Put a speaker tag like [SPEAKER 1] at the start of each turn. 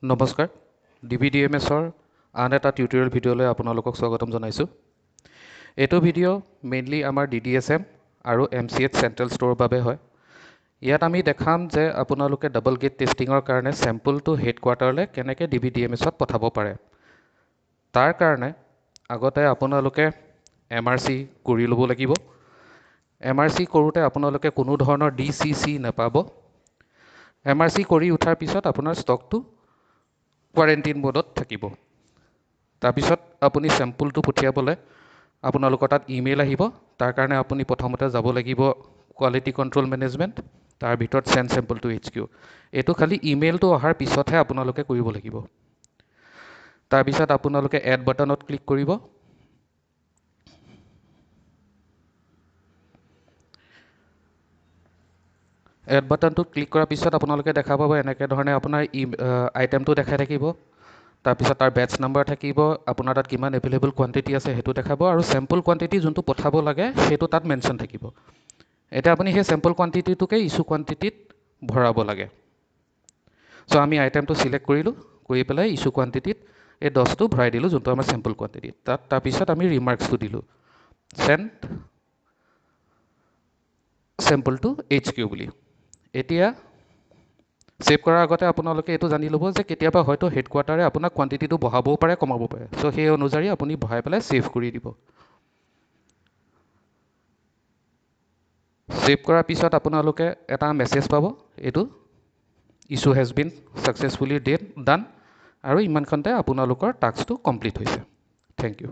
[SPEAKER 1] নমস্কাৰ DBDMSৰ আন এটা টিউটৰিয়েল ভিডিঅ'লৈ আপোনালোকক স্বাগতম জনাইছোঁ। এইটো ভিডিঅ' মেইনলি আমাৰ DDSM আৰু MCH চেণ্ট্ৰেল ষ্ট'ৰৰ বাবে হয়। ইয়াত আমি দেখাম যে আপোনালোকে ডাবল গেট টেষ্টিঙৰ কাৰণে চেম্পলটো হেডকোৱাৰ্টাৰলৈ কেনেকৈ DBDMSত পঠাব পাৰে। তাৰ কাৰণে আগতে আপোনালোকে MRC কৰি ল'ব লাগিব। MRC কৰোঁতে আপোনালোকে কোনো ধৰণৰ DCC নাপাব। MRC কৰি উঠাৰ পিছত আপোনাৰ ষ্টকটো কোৱাৰেণ্টাইন মোডত থাকিব। তাৰপিছত আপুনি চেম্পলটো পঠিয়াবলৈ আপোনালোকৰ তাত ইমেইল আহিব। তাৰ কাৰণে আপুনি প্ৰথমতে যাব লাগিব কোৱালিটি কণ্ট্ৰল মেনেজমেণ্ট, তাৰ ভিতৰত চেণ্ড চেম্পল টু HQ। এইটো খালি ইমেইলটো অহাৰ পিছতহে আপোনালোকে কৰিব লাগিব। তাৰপিছত আপোনালোকে এড বাটনত ক্লিক কৰিব। এড বাটনটোত ক্লিক কৰাৰ পিছত আপোনালোকে দেখা পাব এনেকৈ ধৰণে আপোনাৰ আইটেমটো দেখাই থাকিব। তাৰপিছত তাৰ বেটছ নাম্বাৰ থাকিব, আপোনাৰ তাত কিমান এভেইলেবল কোৱাণ্টিটি আছে সেইটো দেখাব, আৰু চেম্পল কোৱাণ্টিটি যোনটো পঠাব লাগে সেইটো তাত মেনশ্যন থাকিব। এতিয়া আপুনি সেই চেম্পল কোৱাণ্টিটিটোকে ইছ্যু কোৱাণ্টিটিত ভৰাব লাগে। চ' আমি আইটেমটো চিলেক্ট কৰিলোঁ, কৰি পেলাই ইছ্যু কোৱাণ্টিটিত এই 10টো ভৰাই দিলোঁ, যোনটো আমাৰ চেম্পল কোৱাণ্টিটি। তাৰপিছত আমি ৰিমাৰ্কছটো দিলোঁ, চেণ্ড চেম্পল টু HQ বুলি। এতিয়া ছেভ কৰাৰ আগতে আপোনালোকে এইটো জানি ল'ব যে কেতিয়াবা হয়তো হেডকোৱাৰ্টাৰে আপোনাক কোৱাণ্টিটিটো বঢ়াবও পাৰে, কমাবও পাৰে। চ' সেই অনুযায়ী আপুনি বঢ়াই পেলাই ছেভ কৰি দিব। ছেভ কৰাৰ পিছত আপোনালোকে এটা মেছেজ পাব, এইটো issue has been successfully done, আৰু ইমানখনতে আপোনালোকৰ টাস্কটো কমপ্লিট হৈছে। Thank U.